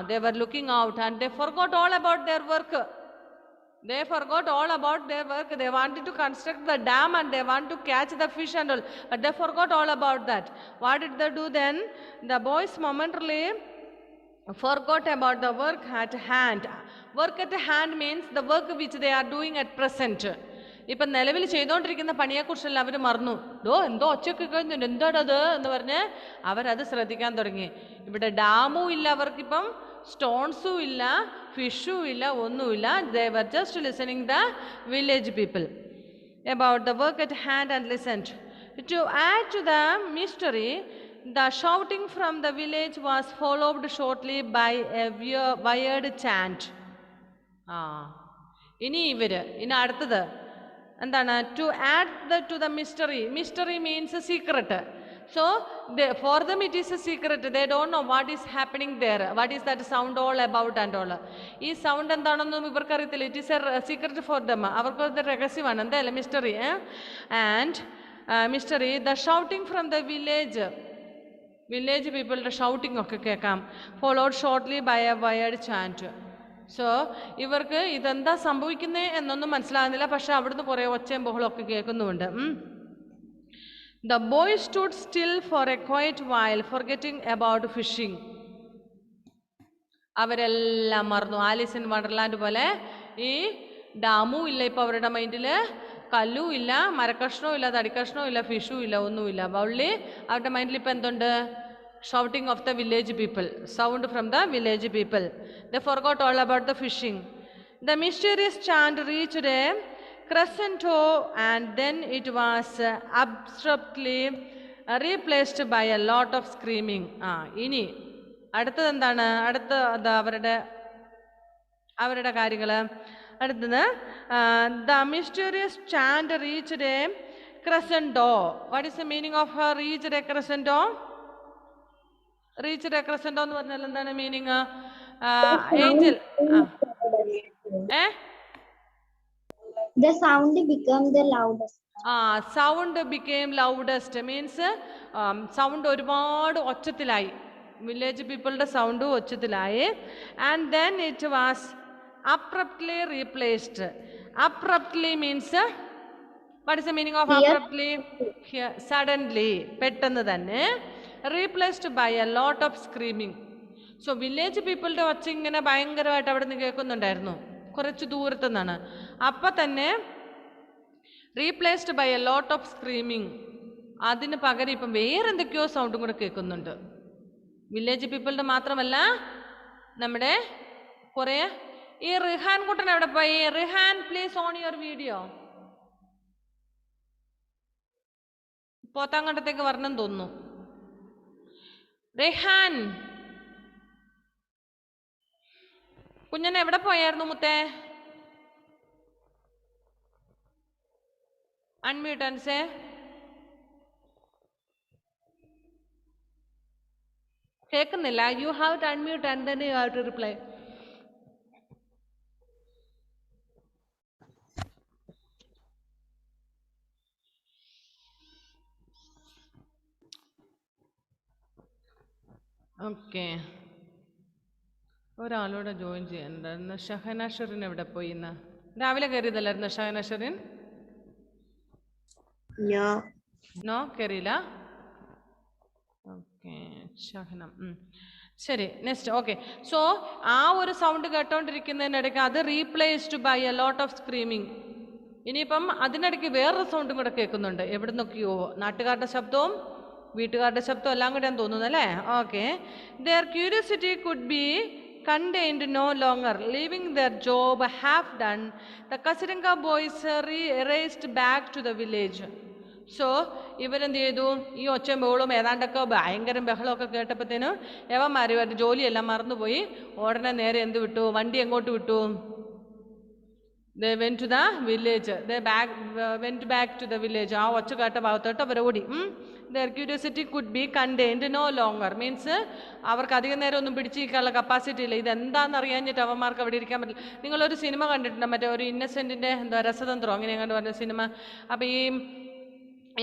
[SPEAKER 1] They were looking out, and they forgot all about their work. They forgot all about their work. They wanted to construct the dam and they want to catch the fish and all, but they forgot all about that. What did they do then? The boys momentarily forgot about the work at hand. Work at hand means the work which they are doing at present. ഇപ്പം നിലവിൽ ചെയ്തുകൊണ്ടിരിക്കുന്ന പണിയെക്കുറിച്ചല്ല അവർ മറന്നു. എന്തോ ഒച്ചയൊക്കെ കഴിഞ്ഞുണ്ട്, എന്താണത് എന്ന് പറഞ്ഞ് അവരത് ശ്രദ്ധിക്കാൻ തുടങ്ങി. ഇവിടെ ഡാമും ഇല്ല അവർക്കിപ്പം, സ്റ്റോൺസും ഇല്ല, ഫിഷും ഇല്ല, ഒന്നുമില്ല. They were just listening the village people about the work at hand and listened. To add to the mystery, the shouting from the village was followed shortly by a weird chant. ഇനി അടുത്തത് എന്താണ്? To add to the mystery means a secret. So for them it is a secret. They don't know what is happening there, what is that sound all about and all. ഈ സൗണ്ട് എന്താണെന്നും ഇവർക്ക് അറിയത്തില്ല. It is a secret for them. അവർക്കത് രഹസ്യമാണ്. എന്തായാലും mystery. And mystery, the shouting from the village village പീപ്പിളുടെ ഷൗട്ടിംഗ് ഒക്കെ കേൾക്കാം. Followed shortly by a weird chant. So ഇവർക്ക് ഇതെന്താ സംഭവിക്കുന്നത് എന്നൊന്നും മനസ്സിലാകുന്നില്ല, പക്ഷെ അവിടുന്ന് കുറേ ഒച്ചയും ബഹളമൊക്കെ കേൾക്കുന്നുമുണ്ട്. The boy stood still for a quiet while, forgetting about fishing. അവരെല്ലാം മറന്നു. ആലീസ് ഇൻ വണ്ടർലാൻഡ് പോലെ ഈ ഡാമും ഇല്ല ഇപ്പം അവരുടെ മൈൻഡിൽ, കല്ലും ഇല്ല, മരക്കഷ്ണവും ഇല്ല, തടിക്കഷ്ണവും ഇല്ല, ഫിഷും ഇല്ല, ഒന്നുമില്ല. വള്ളി അവരുടെ മൈൻഡിൽ ഇപ്പം എന്തുണ്ട്? Shouting of the village people, sound from the village people. The forgot all about the fishing. The mysterious chant reached a crescendo and then it was abruptly replaced by a lot of screaming. ഇനി അടുത്തത് എന്താണ്? അടുത്ത അവരുടെ കാര്യങ്ങൾ. അടുത്തത് the mysterious chant reached a crescendo. What is the meaning of reached a crescendo? Reached a crescendo എന്ന് പറഞ്ഞാൽ എന്താണ് meaning? Angel
[SPEAKER 2] The sound became the loudest.
[SPEAKER 1] Sound became loudest means sound ഒരുപാട് ഒച്ചത്തിലായി. വില്ലേജ് പീപ്പിളുടെ സൗണ്ട് ഒച്ചത്തിലായി. And then it was abruptly replaced. Abruptly means what is the meaning of abruptly? Suddenly, പെട്ടെന്ന് തന്നെ. Replaced by a lot of screaming. So village പീപ്പിളുടെ ഒച്ച ഇങ്ങനെ ഭയങ്കരമായിട്ട് അവിടെ നിന്ന് കേൾക്കുന്നുണ്ടായിരുന്നു, കുറച്ച് ദൂരത്തു നിന്നാണ്. അപ്പം തന്നെ replaced by a lot of screaming. അതിന് പകരം ഇപ്പം വേറെ എന്തൊക്കെയോ സൗണ്ടും കൂടെ കേൾക്കുന്നുണ്ട്. വില്ലേജ് പീപ്പിളുടെ മാത്രമല്ല, നമ്മുടെ കുറേ ഈ റിഹാൻ കുട്ടൻ എവിടെ പോയി? Rihan please on your video. പോത്താങ്കണ്ടത്തേക്ക് വരണം തോന്നുന്നു. റിഹാൻ കുഞ്ഞൻ എവിടെ പോയായിരുന്നു മുത്തേ? Unmute and say. കേൾക്കുന്നില്ല. You have to unmute and then you have to reply. Okay, ഒരാളോടെ ജോയിൻ ചെയ്യണ്ടായിരുന്നു. ഷഹന ഷെറിൻ എവിടെ പോയി? ഇന്ന് രാവിലെ കയറിയതല്ലായിരുന്നു ഷഹന ഷെറിൻ? നോ, കയറിയില്ല. ഓക്കെ, ഷഹനം. ശരി, നെക്സ്റ്റ്. ഓക്കെ, സോ ആ ഒരു സൗണ്ട് കേട്ടോണ്ടിരിക്കുന്നതിനിടയ്ക്ക് അത് replaced by a lot of screaming. ഇനിയിപ്പം അതിനിടയ്ക്ക് വേറൊരു സൗണ്ടും കൂടെ കേൾക്കുന്നുണ്ട്. എവിടെ നിന്നൊക്കെയോ നാട്ടുകാരുടെ ശബ്ദവും വീട്ടുകാരുടെ ശബ്ദവും എല്ലാം കൂടെ തോന്നുന്നു അല്ലേ? Okay. Their curiosity could be contained no longer. Leaving their job half done, the Kasiringa boys raced back to the village. So ഇവരെന്ത് ചെയ്തു? ഈ ഒച്ചയും ബഹളവും ഏതാണ്ടൊക്കെ ഭയങ്കര ബഹളമൊക്കെ കേട്ടപ്പോഴത്തേനും യവന്മാർ ഇവരുടെ ജോലിയെല്ലാം മറന്നുപോയി ഉടനെ നേരെ എന്ത് വിട്ടു? വണ്ടി എങ്ങോട്ട് വിട്ടു? They went to the village. They went back to the village. ആ ഒച്ച കേട്ട ഭാഗത്തോട്ട് അവർ ഓടി. Their curiosity could be contained no longer. Means അവർക്ക് അധികം നേരം ഒന്നും പിടിച്ചിരിക്കാനുള്ള കപ്പാസിറ്റി ഇല്ല. ഇതെന്താണെന്ന് അറിയാഞ്ഞിട്ട് അവന്മാർക്ക് അവിടെ ഇരിക്കാൻ പറ്റില്ല. നിങ്ങളൊരു സിനിമ കണ്ടിട്ടുണ്ട്, മറ്റേ ഒരു ഇന്നസെൻറ്റിൻ്റെ എന്താ രസതന്ത്രം അങ്ങനെ എങ്ങാണ്ട് പറഞ്ഞ സിനിമ. അപ്പോൾ ഈ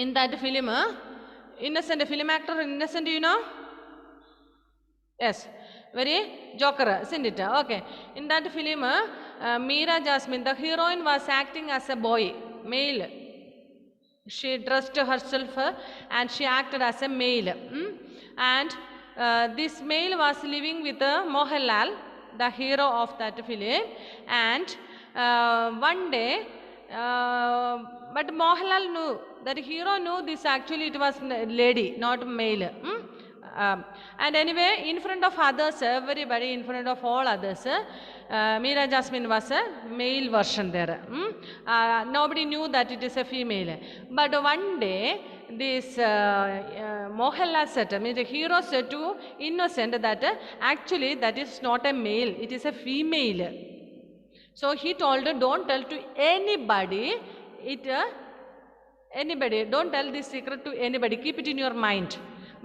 [SPEAKER 1] in that film innocent, film actor innocent, you know? Yes, very joker, isn't it? Okay, in that film Meera Jasmine, the heroine, was acting as a boy, male. She dressed herself and she acted as a male. And this male was living with Mohanlal, the hero of that film. And one day but Mohanlal knew, that hero knew this actually it was lady, not male. And anyway, in front of others, everybody, in front of all others, Meera Jasmine was a male version there. Nobody knew that it is a female. But one day, this Mohanlal said, I mean, the hero said to Innocent that actually that is not a male, it is a female. So he told her, don't tell to anybody, don't tell this secret to anybody, keep it in your mind.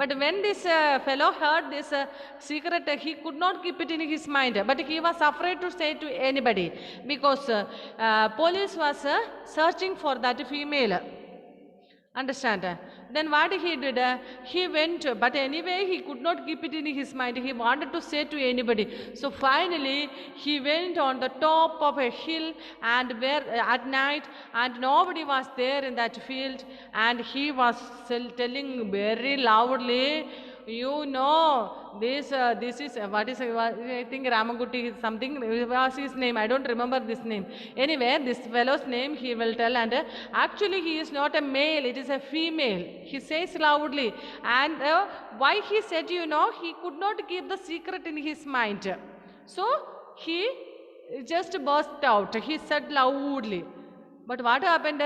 [SPEAKER 1] But when this fellow heard this secret, he could not keep it in his mind. But he was afraid to say to anybody because police was searching for that female. Understand? Then what he did? He went, but anyway, he could not keep it in his mind. He wanted to say to anybody. So finally, he went on the top of a hill and where at night, and nobody was there in that field, and he was telling very loudly, you know, this is what is I think Ramagutti is something was his name. I don't remember this name. Anyway, this fellow's name he will tell, and actually he is not a male, it is a female. He says loudly, and why he said, you know, he could not keep the secret in his mind. So he just burst out. He said loudly. But what happened?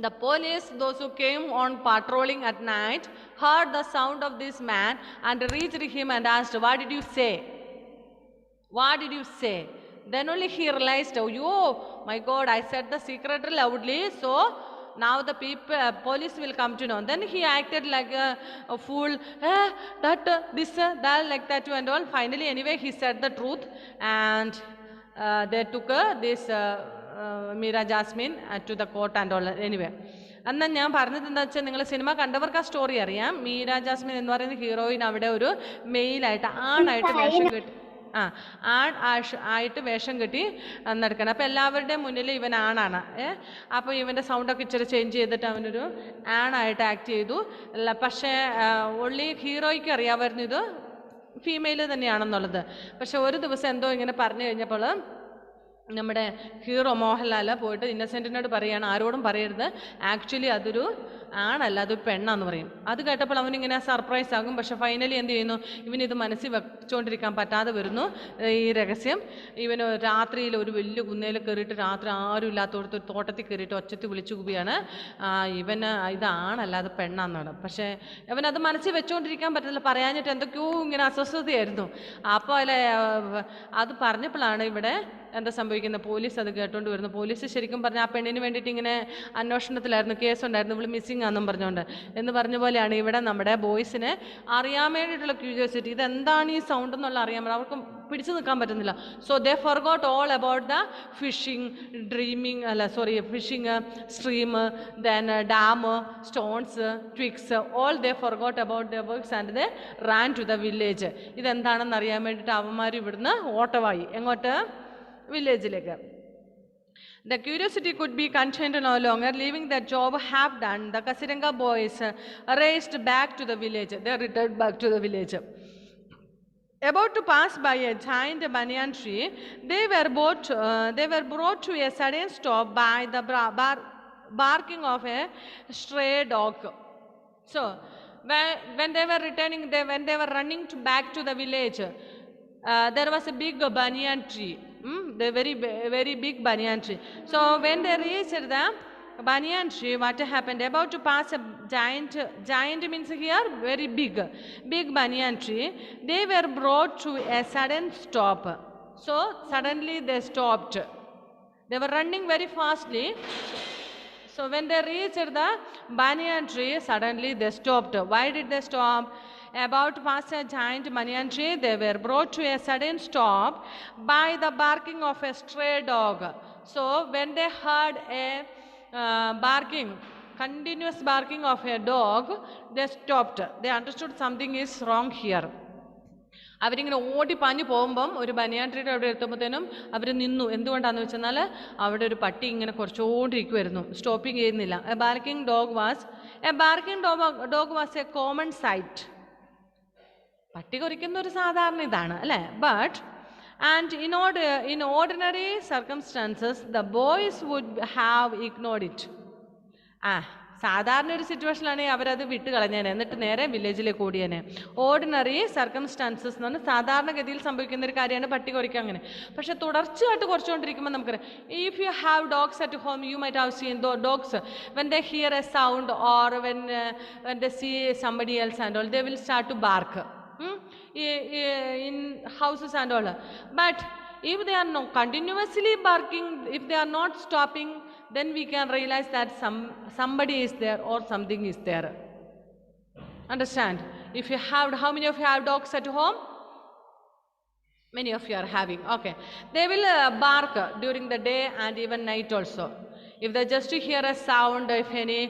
[SPEAKER 1] The police, those who came on patrolling at night, heard the sound of this man and reached him and asked, what did you say? What did you say? Then only he realized, oh my God, I said the secret loudly, so now the people, police will come to know. Then he acted like a fool, this, that, like that, and all. Finally, anyway, he said the truth, and they took this Meera Jasmine to the court and all. Anyway, എന്നാൽ ഞാൻ പറഞ്ഞത് എന്താ വെച്ചാൽ, നിങ്ങൾ സിനിമ കണ്ടവർക്ക് ആ സ്റ്റോറി അറിയാം. മീര ജാസ്മിൻ എന്ന് പറയുന്ന ഹീറോയിൻ അവിടെ ഒരു മെയിലായിട്ട് ആണായിട്ട് വേഷം കെട്ടി ആയിട്ട് വേഷം കെട്ടി നടക്കണം. അപ്പോൾ എല്ലാവരുടെയും മുന്നിൽ ഇവൻ ആണാണ്. അപ്പോൾ ഇവൻ്റെ സൗണ്ടൊക്കെ ഇച്ചിരി ചേഞ്ച് ചെയ്തിട്ട് അവനൊരു ആണായിട്ട് ആക്ട് ചെയ്തു. പക്ഷേ ഒള്ളി ഹീറോയ്ക്ക് അറിയാമായിരുന്നു ഇത് ഫീമെയിൽ തന്നെയാണെന്നുള്ളത്. പക്ഷെ ഒരു ദിവസം എന്തോ ഇങ്ങനെ പറഞ്ഞു കഴിഞ്ഞപ്പോൾ നമ്മുടെ ഹീറോ മോഹൻലാൽ പോയിട്ട് ഇന്നസെൻറ്റിനോട് പറയുകയാണ്, ആരോടും പറയരുത്, ആക്ച്വലി അതൊരു ആണല്ല, അതൊരു പെണ്ണാന്ന് പറയും. അത് കേട്ടപ്പോൾ അവനിങ്ങനെ സർപ്രൈസ് ആകും. പക്ഷെ ഫൈനലി എന്ത് ചെയ്യുന്നു, ഇവനിത് മനസ്സിൽ വെച്ചുകൊണ്ടിരിക്കാൻ പറ്റാതെ വരുന്നു ഈ രഹസ്യം. ഇവന് രാത്രിയിൽ ഒരു വലിയ കുന്നേൽ കയറിയിട്ട്, രാത്രി ആരും ഇല്ലാത്തടത്ത് ഒരു തോട്ടത്തിൽ കയറിയിട്ട് ഒച്ചത്തിൽ വിളിച്ചു കൂപിയാണ്, ഇവന് ഇതാണല്ല, അത് പെണ്ണാന്നാണ്. പക്ഷേ ഇവനത് മനസ്സിൽ വെച്ചുകൊണ്ടിരിക്കാൻ പറ്റില്ല, പറയാഞ്ഞിട്ട് എന്തൊക്കെയോ ഇങ്ങനെ അസ്വസ്ഥതയായിരുന്നു. അപ്പോൾ അത് പറഞ്ഞപ്പോഴാണ് ഇവിടെ എന്താ സംഭവിക്കുന്നത്, പോലീസ് അത് കേട്ടോണ്ട് വരുന്നു. പോലീസ് ശരിക്കും പറഞ്ഞാൽ ആ പെണ്ണിന് വേണ്ടിയിട്ട് ഇങ്ങനെ അന്വേഷണത്തിലായിരുന്നു, കേസുണ്ടായിരുന്നു, ഇവള് മിസ്സിങ് ആണെന്നും പറഞ്ഞുകൊണ്ട് എന്ന് പറഞ്ഞ പോലെയാണ് ഇവിടെ നമ്മുടെ ബോയ്സിനെ അറിയാൻ വേണ്ടിയിട്ടുള്ള ക്യൂരിയോസിറ്റി, ഇതെന്താണ് ഈ സൗണ്ട് എന്നുള്ള അറിയാൻ പറ്റും, അവർക്ക് പിടിച്ചു നിൽക്കാൻ പറ്റുന്നില്ല. So they forgot all about the fishing, fishing, stream, then dam, stones, twigs, all they forgot about the works and they ran to the village. ഇതെന്താണെന്ന് അറിയാൻ വേണ്ടിയിട്ട് അവന്മാർ ഇവിടുന്ന് ഓട്ടവായി എങ്ങോട്ട്, വില്ലേജിലേക്ക്. The curiosity could be contained no longer. Leaving their job half done, the Kasiranga boys raced back to the village. They returned back to the village. About to pass by a giant banyan tree, they were brought to a sudden stop by the barking of a stray dog. So, when they were returning, when they were running back to the village, there was a big banyan tree. The very big banyan tree. So when they reached the banyan tree, what happened? About to pass a giant means here very big banyan tree. They were brought to a sudden stop. So suddenly they stopped. They were running very fastly. So when they reached the banyan tree, suddenly they stopped. Why did they stop? About to pass a giant banyan tree, they were brought to a sudden stop by the barking of a stray dog. So when they heard a continuous barking of a dog, they stopped. They understood something is wrong here. അവരിങ്ങനെ ഓടിപ്പാഞ്ഞ് പോകുമ്പം ഒരു ബനിയാൻ ട്രീയുടെ അവിടെ എത്തുമ്പോഴത്തേനും അവർ നിന്നു. എന്തുകൊണ്ടാണെന്ന് വെച്ചെന്നാൽ അവിടെ ഒരു പട്ടി ഇങ്ങനെ കുറച്ചുകൊണ്ടിരിക്കുമായിരുന്നു, സ്റ്റോപ്പിങ് ചെയ്യുന്നില്ല. A barking dog was a common sight. പട്ടി കുറിക്കുന്ന ഒരു സാധാരണ ഇതാണ് അല്ലേ. But and in ordinary circumstances the boys would have ignored it. സാധാരണ ഒരു സിറ്റുവേഷനിലാണെങ്കിൽ അവരത് വിട്ട് കളഞ്ഞേനെ, എന്നിട്ട് നേരെ വില്ലേജിലേക്ക് ഓടിയേനെ. ഓർഡിനറി സർക്കംസ്റ്റാൻസസ് എന്ന് പറഞ്ഞാൽ സാധാരണഗതിയിൽ സംഭവിക്കുന്ന ഒരു കാര്യമാണ് പട്ടി കുറിക്കുക അങ്ങനെ. പക്ഷെ തുടർച്ചയായിട്ട് കുറച്ചുകൊണ്ടിരിക്കുമ്പോൾ നമുക്കറിയാം, if you have dogs at home you might have seen dogs when they hear a sound or when they see somebody else and all they will start to bark in houses and all. But if they are not continuously barking, if they are not stopping, then we can realize that somebody is there or something is there. Understand? If you have, how many of you have dogs at home? Many of you are having. Okay, they will bark during the day and even night also. If they just hear a sound, if any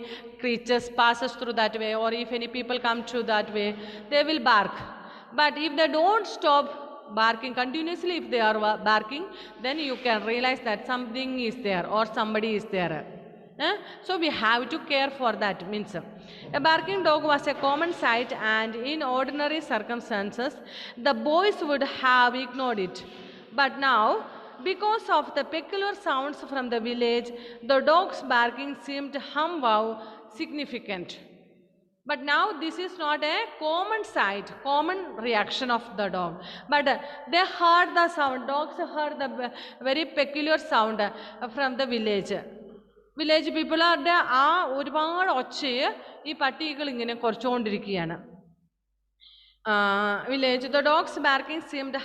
[SPEAKER 1] creatures passes through that way, or if any people come through that way, they will bark. But if they don't stop barking continuously, if they are barking, then you can realize that something is there or somebody is there. So we have to care for that. Means a barking dog was a common sight, and in ordinary circumstances the boys would have ignored it. But now, because of the peculiar sounds from the village, the dog's barking seemed somehow significant. But now this is not a common sight, common reaction of the dog. But they heard the sound, dogs heard the very peculiar sound from the village. Village പീപ്പിളുടെ ആ ഒരുപാട് ഒച്ചയെ ഈ പട്ടികൾ ഇങ്ങനെ കുറച്ചുകൊണ്ടിരിക്കുകയാണ്. Village, the dog's barking seemed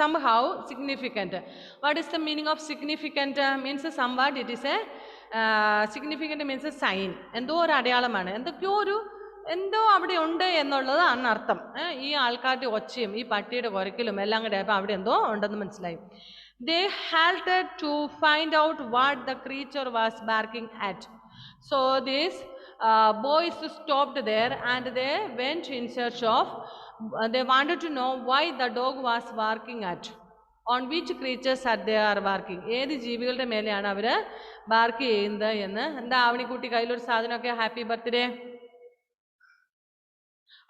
[SPEAKER 1] somehow significant. What is the meaning of significant? Means somewhat it is a significant means a sign. എന്തോ ഒരു അടയാളമാണ്, എന്തൊക്കെയോ ഒരു എന്തോ അവിടെ ഉണ്ട് എന്നുള്ളതാണ് അർത്ഥം. ഈ ആൾക്കാരുടെ ഒച്ചയും ഈ പട്ടിയുടെ കുരക്കലും എല്ലാം കൂടെ ആയപ്പോൾ അവിടെ എന്തോ ഉണ്ടെന്ന് മനസ്സിലായി. They halted to find out what the creature was barking at. So these boys stopped there and they went in search of, they wanted to know why the dog was barking at. On which creatures are they are barking? ഏത് ജീവികളുടെ മേലെയാണ് അവർ ബാർക്ക് ചെയ്യുന്നത് എന്ന്. എന്താ ആവണിക്കുട്ടി കയ്യിലൊരു സാധനമൊക്കെ, ഹാപ്പി ബർത്ത്ഡേ.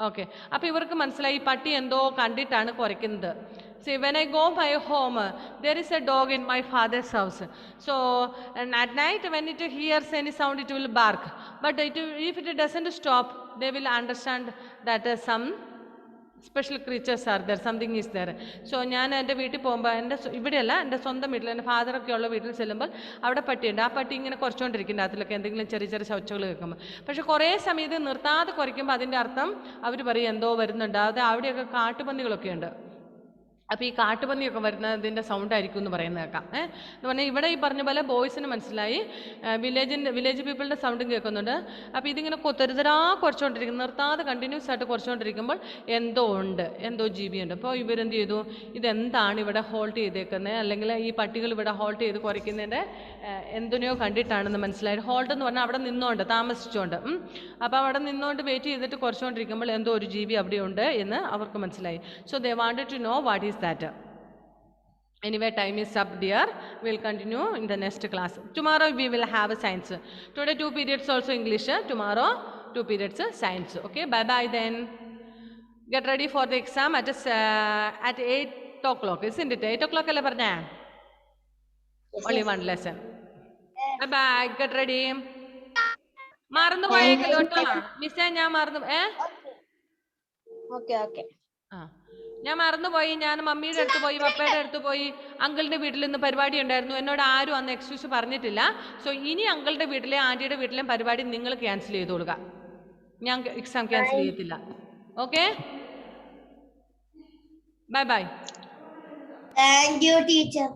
[SPEAKER 1] ഓക്കെ, അപ്പോൾ ഇവർക്ക് മനസ്സിലായി ഈ പട്ടി എന്തോ കണ്ടിട്ടാണ് കുരയ്ക്കുന്നത്. See, when I go my home, there is a dog in my father's house. So, and at night when it hears any sound, it will bark. But if it doesn't stop, they will understand that some special creatures are there, something is there. So, ഞാൻ എൻ്റെ വീട്ടിൽ പോകുമ്പോൾ, എൻ്റെ ഇവിടെയല്ല, എൻ്റെ സ്വന്തം വീട്ടിൽ, എൻ്റെ ഫാദറൊക്കെ ഉള്ള വീട്ടിൽ ചെല്ലുമ്പോൾ അവിടെ പട്ടിയുണ്ട്. ആ പട്ടി ഇങ്ങനെ കുറച്ചുകൊണ്ടിരിക്കുന്നുണ്ട്, അതിലൊക്കെ എന്തെങ്കിലും ചെറിയ ചെറിയ ശൗച്ചകൾ കേൾക്കുമ്പോൾ. പക്ഷേ കുറേ സമയത്ത് നിർത്താതെ കുറയ്ക്കുമ്പോൾ അതിൻ്റെ അർത്ഥം അവർ പറയും എന്തോ വരുന്നുണ്ട്. അത് അവിടെയൊക്കെ കാട്ടുപന്നികളൊക്കെ ഉണ്ട്. അപ്പോൾ ഈ കാട്ടുപന്നിയൊക്കെ വരുന്നതിൻ്റെ സൗണ്ട് ആയിരിക്കും എന്ന് പറയുന്നത് കേൾക്കാം. എന്ന് പറഞ്ഞാൽ ഇവിടെ ഈ പറഞ്ഞ പോലെ ബോയ്സിന് മനസ്സിലായി വില്ലേജ് പീപ്പിളിൻ്റെ സൗണ്ടും കേൾക്കുന്നുണ്ട്. അപ്പോൾ ഇതിങ്ങനെ തെരുതരാ കുറച്ചുകൊണ്ടിരിക്കും, നിർത്താതെ കണ്ടിന്യൂസ് ആയിട്ട് കുറച്ചുകൊണ്ടിരിക്കുമ്പോൾ എന്തോ ഉണ്ട്, എന്തോ ജീവിയുണ്ട്. അപ്പോൾ ഇവരെന്ത് ചെയ്തു, ഇതെന്താണ് ഇവിടെ ഹോൾട്ട് ചെയ്തേക്കുന്നത്, അല്ലെങ്കിൽ ഈ പട്ടികൾ ഇവിടെ ഹോൾട്ട് ചെയ്ത് കുറയ്ക്കുന്നതിൻ്റെ എന്തിനെയോ കണ്ടിട്ടാണെന്ന് മനസ്സിലായി. ഹോൾട്ട് എന്ന് പറഞ്ഞാൽ അവിടെ നിന്നുകൊണ്ട്, താമസിച്ചുകൊണ്ട്. അപ്പോൾ അവിടെ നിന്നുകൊണ്ട് വെയിറ്റ് ചെയ്തിട്ട് കുറച്ചുകൊണ്ടിരിക്കുമ്പോൾ എന്തോ ഒരു ജീവി അവിടെ ഉണ്ട് എന്ന് അവർക്ക് മനസ്സിലായി. So they wanted to know what is that. Anyway, time is up, dear. We'll continue in the next class. Tomorrow we will have science. Today 2 periods also English. Tomorrow 2 periods science. Okay, bye bye then. Get ready for the exam at 8 o'clock, isn't it? 8 o'clock alle parna? Only one lesson. Bye bye. Get ready. Marannu poyekalo ട്ടോ. മിസ്സേ ഞാൻ മറന്നു.
[SPEAKER 4] Okay okay.
[SPEAKER 1] ഞാൻ മറന്നുപോയി, ഞാൻ മമ്മിയുടെ അടുത്ത് പോയി, പപ്പയുടെ അടുത്ത് പോയി, അങ്കിളിൻ്റെ വീട്ടിൽ നിന്ന് പരിപാടി ഉണ്ടായിരുന്നു. എന്നോട് ആരും അന്ന് എക്സ്ക്യൂസ് പറഞ്ഞിട്ടില്ല. സോ ഇനി അങ്കിളുടെ വീട്ടിലെ ആൻറ്റിയുടെ വീട്ടിലെയും പരിപാടി നിങ്ങൾ ക്യാൻസൽ ചെയ്ത് കൊടുക്കുക. ഞാൻ എക്സാം ക്യാൻസൽ ചെയ്യത്തില്ല. Okay, bye bye.
[SPEAKER 2] Thank you, teacher.